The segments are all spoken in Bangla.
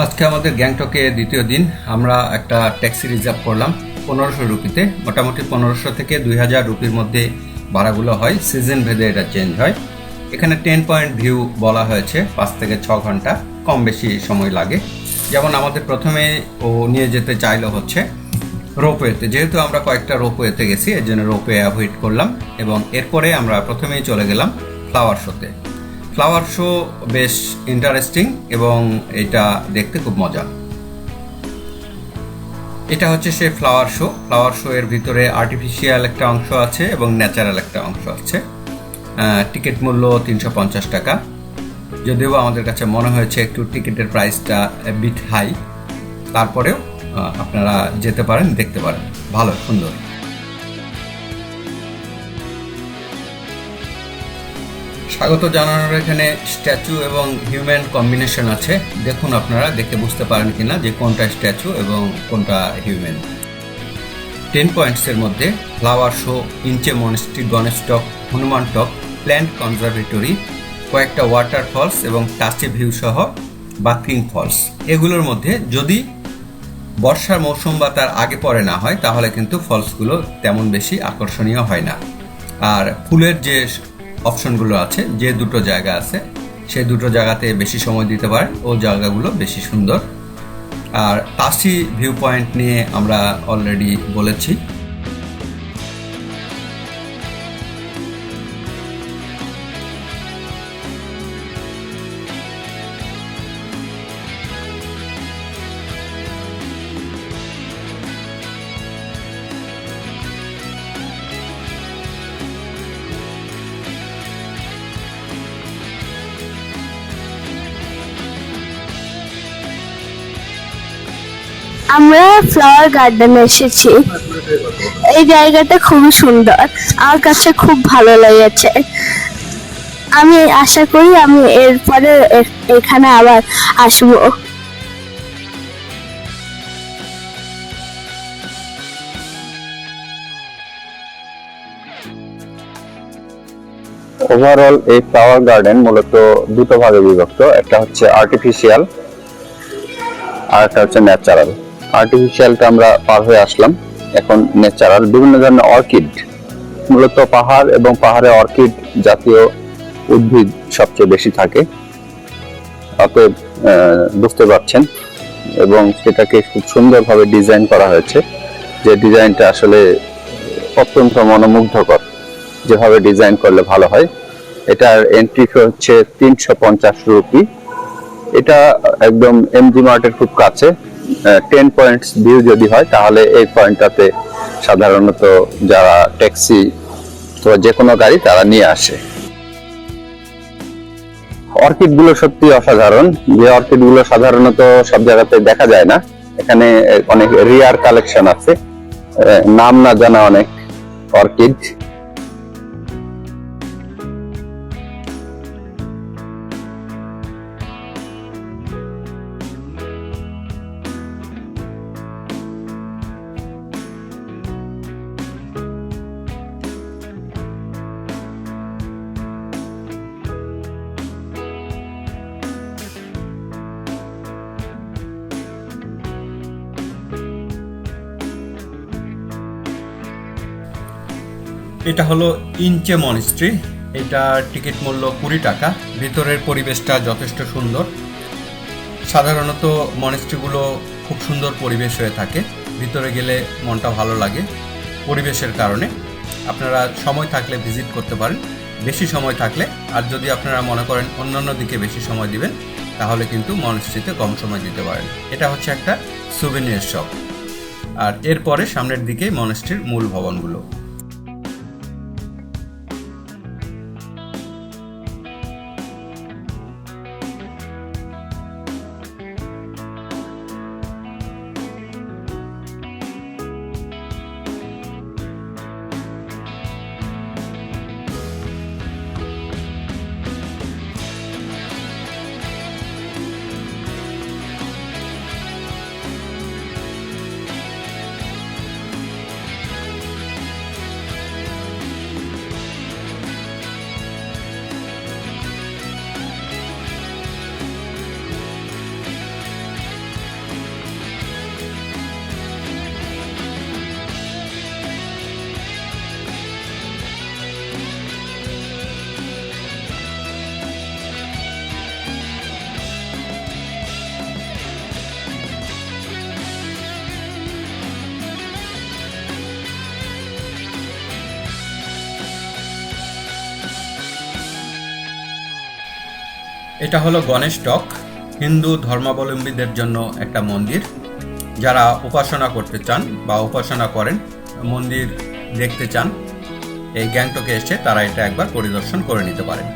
আজকে আমাদের গ্যাংটকে দ্বিতীয় দিন। আমরা একটা ট্যাক্সি রিজার্ভ করলাম 1500 রুপিতে। মোটামুটি 1500 থেকে 2000 রুপির মধ্যে ভাড়াগুলো হয়, সিজন ভেদে এটা চেঞ্জ হয়। এখানে 10 পয়েন্ট ভিউ বলা হয়েছে, 5 থেকে 6 ঘন্টা, কম বেশি সময় লাগে। যেমন আমাদের প্রথমে ও নিয়ে যেতে চাইলো হচ্ছে রোপওয়েতে, যেহেতু আমরা কয়েকটা রোপওয়েতে গেছি এর জন্য রোপওয়ে অ্যাভয়েড করলাম, এবং এরপরে আমরা প্রথমেই চলে গেলাম ফ্লাওয়ার শোতে। ফ্লাওয়ার শো বেশ ইন্টারেস্টিং এবং এটা দেখতে খুব মজা। এটা হচ্ছে সেই ফ্লাওয়ার শো। ফ্লাওয়ার শো এর ভিতরে আর্টিফিশিয়াল একটা অংশ আছে এবং ন্যাচারাল একটা অংশ আছে। টিকিট মূল্য 350 টাকা। যদিও আমাদের কাছে মনে হয়েছে একটু টিকিটের প্রাইসটা বিট হাই, তারপরেও আপনারা যেতে পারেন, দেখতে পারেন, ভালো, সুন্দর। স্বাগত জানানোর এখানে স্ট্যাচু এবং হিউম্যান কম্বিনেশন আছে। দেখুন, আপনারা দেখে বুঝতে পারেন কিনা যে কোনটা স্ট্যাচু এবং কোনটা হিউম্যান। 10 পয়েন্টসের মধ্যে ফ্লাওয়ার শো, ইঞ্চে মনেস্ট্রি, গণেশ টক, হনুমান টক, প্ল্যান্ট কনজারভেটরি, কয়েকটা ওয়াটারফলস এবং টাচি ভিউ সহ বাকরিং ফলস। এগুলোর মধ্যে যদি বর্ষার মৌসুম বা তার আগে পরে না হয় তাহলে কিন্তু ফলসগুলো তেমন বেশি আকর্ষণীয় হয় না। আর ফুলের যে অপশনগুলো আছে, যে দুটো জায়গা আছে সেই দুটো জায়গাতে বেশি সময় দিতে পারেন, ও জায়গাগুলো বেশি সুন্দর। আর টাচি ভিউ পয়েন্ট নিয়ে আমরা অলরেডি বলেছি। আমরা ফ্লাওয়ার গার্ডেনে এসেছি। এই জায়গাটা খুবই সুন্দর, আমার কাছে খুব ভালো লেগেছে। আমি আশা করি আমি এরপরে এখানে আবার আসবো। ওভারঅল এই ফ্লাওয়ার গার্ডেন মূলত দুটো ভাগে বিভক্ত। একটা হচ্ছে আর্টিফিশিয়াল আর একটা হচ্ছে ন্যাচারাল। আর্টিফিশিয়ালটা আমরা পার হয়ে আসলাম, এখন ন্যাচারাল। বিভিন্ন ধরনের অর্কিড, মূলত পাহাড় এবং পাহাড়ে অর্কিড জাতীয় উদ্ভিদ সবচেয়ে বেশি থাকে, অতএব বুঝতে পারছেন। এবং সেটাকে খুব সুন্দরভাবে ডিজাইন করা হয়েছে, যে ডিজাইনটা আসলে অত্যন্ত মনোমুগ্ধকর। যেভাবে ডিজাইন করলে ভালো হয়। এটার এন্ট্রি ফি হচ্ছে 350 রুপি। এটা একদম এমজি মার্টের খুব কাছে। 10 পয়েন্টস ভিউ যদি হয় তাহলে এই পয়েন্টটাতে সাধারণত যারা ট্যাক্সি তো যে কোনো গাড়ি তারা নিয়ে আসে। অর্কিড গুলো সত্যি অসাধারণ, যে অর্কিড গুলো সাধারণত সব জায়গাতে দেখা যায় না। এখানে অনেক রিয়ার কালেকশন আছে, নাম না জানা অনেক অর্কিড। এটা হলো ইঞ্চে মনেস্ট্রি। এটার টিকিট মূল্য 20 টাকা। ভিতরের পরিবেশটা যথেষ্ট সুন্দর। সাধারণত মনেস্ট্রিগুলো খুব সুন্দর পরিবেশ হয়ে থাকে, ভিতরে গেলে মনটা ভালো লাগে পরিবেশের কারণে। আপনারা সময় থাকলে ভিজিট করতে পারেন, বেশি সময় থাকলে। আর যদি আপনারা মনে করেন অন্যান্য দিকে বেশি সময় দিবেন তাহলে কিন্তু মনেস্ট্রিতে কম সময় দিতে পারেন। এটা হচ্ছে একটা সুভেনিয়ার শপ। আর এরপরে সামনের দিকেই মনেস্ট্রির মূল ভবনগুলো। এটা হলো গণেশ টক, হিন্দু ধর্মাবলম্বীদের জন্য একটা মন্দির। যারা উপাসনা করতে চান বা উপাসনা করেন, মন্দির দেখতে চান, এই গ্যাংটকে এসে তারা এটা একবার পরিদর্শন করে নিতে পারেন।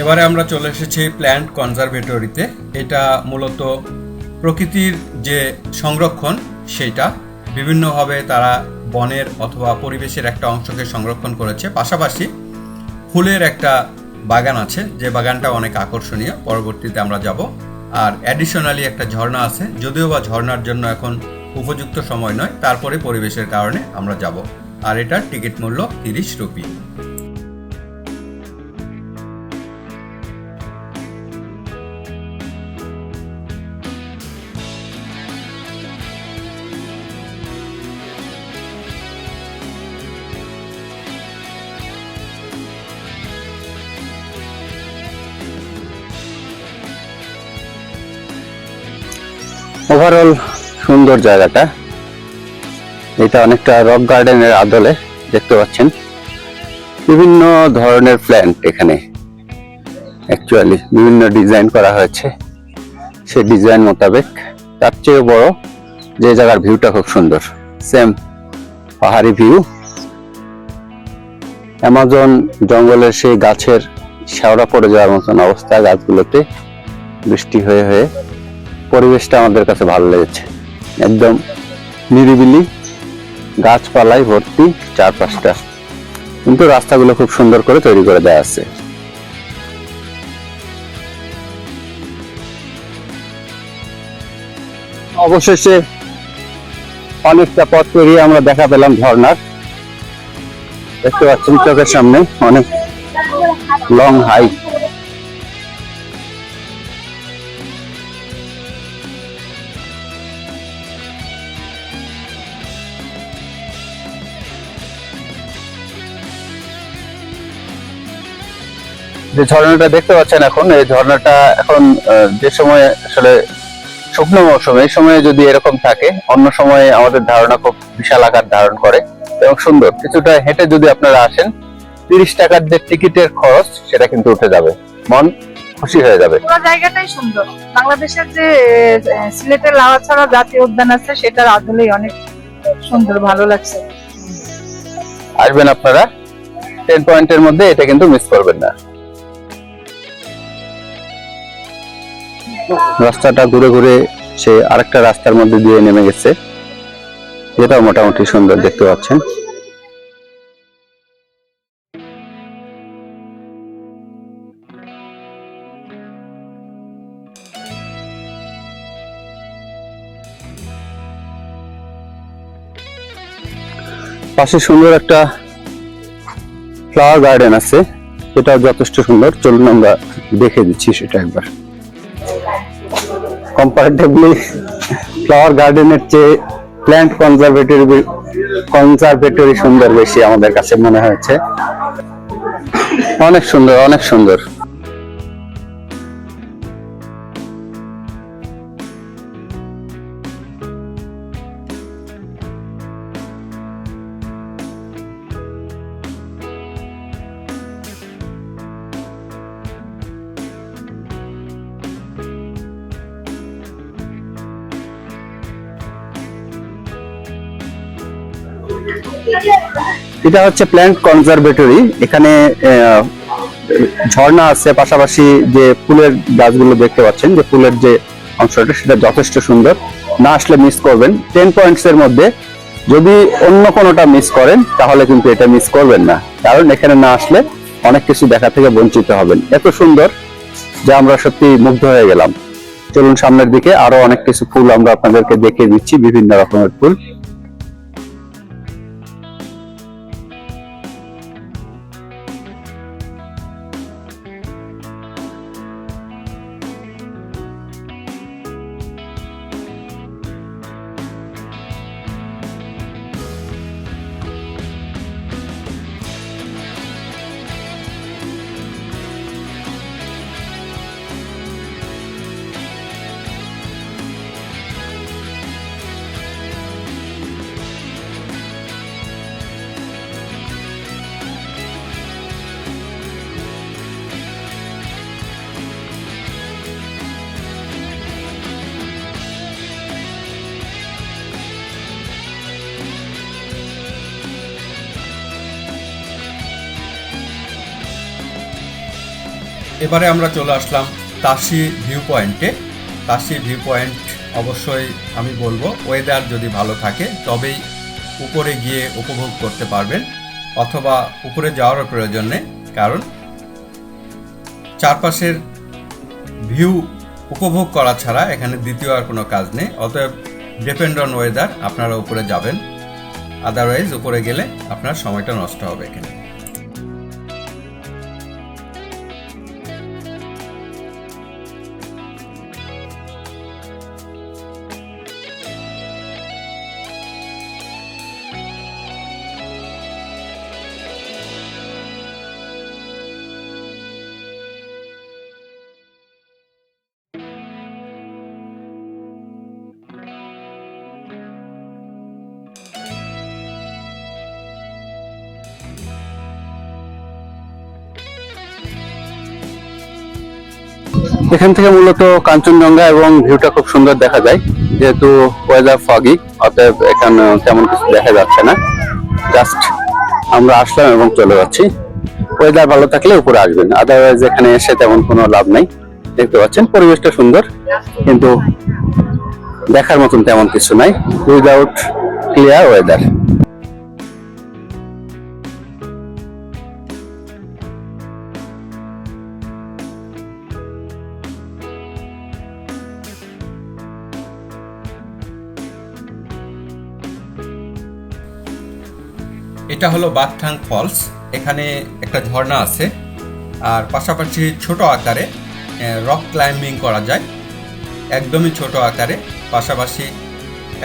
এবারে আমরা চলে এসেছি প্ল্যান্ট কনজারভেটরিতে। এটা মূলত প্রকৃতির যে সংরক্ষণ সেটা বিভিন্নভাবে তারা বনের অথবা পরিবেশের একটা অংশকে সংরক্ষণ করেছে। পাশাপাশি ফুলের একটা বাগান আছে, যে বাগানটা অনেক আকর্ষণীয়, পরবর্তীতে আমরা যাব। আর অ্যাডিশনালি একটা ঝর্ণা আছে, যদিও বা ঝর্ণার জন্য এখন উপযুক্ত সময় নয়, তারপরে পরিবেশের কারণে আমরা যাব। আর এটার টিকিট মূল্য 30 রুপি। ওভারঅল সুন্দর জায়গাটা। এটা অনেকটা রক গার্ডেনের আদলে দেখতে পাচ্ছেন। বিভিন্ন ধরনের প্ল্যান্ট এখানে অ্যাকচুয়ালি বিভিন্ন ডিজাইন করা হয়েছে, সে ডিজাইন মোতাবেক। তার চেয়ে বড় যে জায়গার ভিউটা খুব সুন্দর, সেম পাহাড়ি ভিউ। অ্যামাজন জঙ্গলের সেই গাছের শেওড়া পড়ে যাওয়ার মতন অবস্থা গাছগুলোতে, বৃষ্টি হয়ে হয়ে। পরিবেশটা আমাদের কাছে ভালো লেগেছে, একদম নিরিবিলি, গাছপালায় ভর্তি চারপাশটা, কিন্তু রাস্তাগুলো খুব সুন্দর করে তৈরি করে দেওয়া আছে। অবশেষে অনেকটা পথ পেরিয়ে আমরা দেখা পেলাম ঝর্ণার। দেখতে পাচ্ছেন চোখের সামনে অনেক লং হাইক। যে ঝর্ণাটা দেখতে পাচ্ছেন এখন, এই ঝর্ণাটা এখন যে সময় আসলে শুকনো মৌসুম, এই সময়ে যদি এরকম থাকে, অন্য সময়ে আমাদের ধারণা খুব বিশাল আকার ধারণ করে এবং সুন্দর। কিছুটা হেঁটে যদি আপনারা আসেন, 30 টাকার যে টিকিটের খরচ সেটা কিন্তু উঠে যাবে, মন খুশি হয়ে যাবে। পুরো জায়গাটাই সুন্দর। বাংলাদেশের যে সিলেটের লাউয়াছড়া জাতীয় উদ্যান আছে, সেটার আদলেই অনেক সুন্দর, ভালো লাগছে। আসবেন আপনারা, 10 পয়েন্টের মধ্যে এটা কিন্তু মিস করবেন না। রাস্তাটা ঘুরে ঘুরে সে আরেকটা রাস্তার মধ্যে দিয়ে নেমে গেছে, যেটাও মোটামুটি সুন্দর দেখতে পাচ্ছেন। পাশে সুন্দর একটা ফ্লাওয়ার গার্ডেন আছে, সেটাও যথেষ্ট সুন্দর। চলুন আমরা দেখে দিচ্ছি সেটা একবার। কম্পারেটিভলি ফ্লাওয়ার গার্ডেনের চেয়ে প্ল্যান্ট কনজারভেটরি সুন্দর বেশি আমাদের কাছে মনে হয়েছে। অনেক সুন্দর, অনেক সুন্দর। এটা হচ্ছে প্ল্যান্ট কনজারভেটরি। এখানে ঝর্ণা আছে, পাশাপাশি যে ফুলের গাছগুলো দেখতে পাচ্ছেন, যে ফুলের যে অংশটা সেটা যথেষ্ট সুন্দর। না আসলে মিস করবেন। 10 পয়েন্টস এর মধ্যে যদি অন্য কোনোটা মিস করেন তাহলে কিন্তু এটা মিস করবেন না, কারণ এখানে না আসলে অনেক কিছু দেখা থেকে বঞ্চিত হবেন। এত সুন্দর যা আমরা সত্যি মুগ্ধ হয়ে গেলাম। চলুন সামনের দিকে, আরো অনেক কিছু ফুল আমরা আপনাদেরকে দেখিয়ে দিচ্ছি, বিভিন্ন রকমের ফুল। এবারে আমরা চলে আসলাম তাশি ভিউ পয়েন্টে। তাশি ভিউ পয়েন্ট অবশ্যই আমি বলবো ওয়েদার যদি ভালো থাকে তবেই উপরে গিয়ে উপভোগ করতে পারবেন, অথবা উপরে যাওয়ারও প্রয়োজন নেই, কারণ চারপাশের ভিউ উপভোগ করা ছাড়া এখানে দ্বিতীয় আর কোনো কাজ নেই। অতএব ডিপেন্ড অন ওয়েদার আপনারা উপরে যাবেন, আদারওয়াইজ উপরে গেলে আপনার সময়টা নষ্ট হবে এখানে। এখান থেকে মূলত কাঞ্চনজঙ্ঘা এবং ভিউটা খুব সুন্দর দেখা যায়, যেহেতু ওয়েদার ফগি, অতএব এখানে তেমন কিছু দেখা যাচ্ছে না। জাস্ট আমরা আসলাম এবং চলে যাচ্ছি। ওয়েদার ভালো থাকলে উপরে আসবেন, আদারওয়াইজ এখানে এসে তেমন কোনো লাভ নাই। দেখতে পাচ্ছেন পরিবেশটা সুন্দর, কিন্তু দেখার মতন তেমন কিছু নাই উইদাউট ক্লিয়ার ওয়েদার। এটা হলো বাকথাং ফলস। এখানে একটা ঝর্ণা আছে, আর পাশাপাশি ছোট আকারে রক ক্লাইম্বিং করা যায়, একদমই ছোট আকারে। পাশাপাশি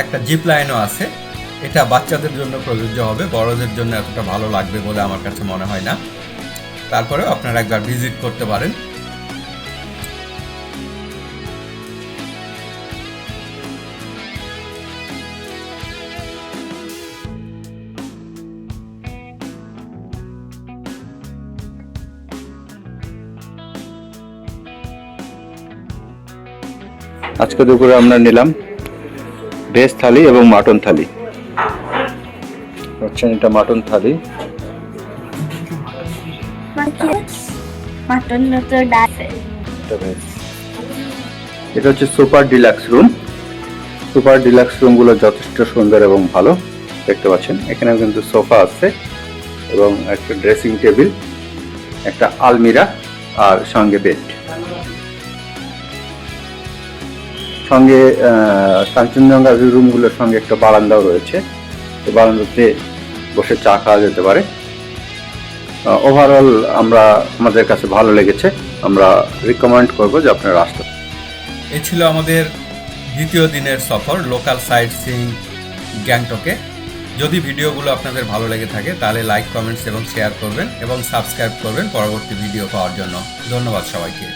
একটা জিপ লাইনও আছে। এটা বাচ্চাদের জন্য প্রযোজ্য হবে, বড়দের জন্য এতটা ভালো লাগবে বলে আমার কাছে মনে হয় না। তারপরেও আপনারা একবার ভিজিট করতে পারেন। আজকে দুপুরে আমরা নিলাম ভেজ থালি এবং মাটন থালি। হচ্ছেন এটা মাটন থালি, এটা হচ্ছে super deluxe room. Super deluxe room গুলো যথেষ্ট সুন্দর এবং ভালো। দেখতে পাচ্ছেন এখানে কিন্তু সোফা আছে এবং একটা ড্রেসিং টেবিল, একটা আলমিরা আর সঙ্গে বেড। সঙ্গে কাঞ্চনজঙ্ঘা ভিউ রুম গুলোর সঙ্গে একটা বারান্দাও রয়েছে, এই বারান্দাতে বসে চা খাওয়া যেতে পারে। ওভারঅল আমাদের কাছে ভালো লেগেছে, আমরা রিকমেন্ড করব যে আপনারা আসতে। এই ছিল আমাদের দ্বিতীয় দিনের সফর লোকাল সাইট সিইং গ্যাংটকে। যদি ভিডিওগুলো আপনাদের ভালো লেগে থাকে তাহলে লাইক, কমেন্টস এবং শেয়ার করবেন এবং সাবস্ক্রাইব করবেন পরবর্তী ভিডিও পাওয়ার জন্য। ধন্যবাদ সবাইকে।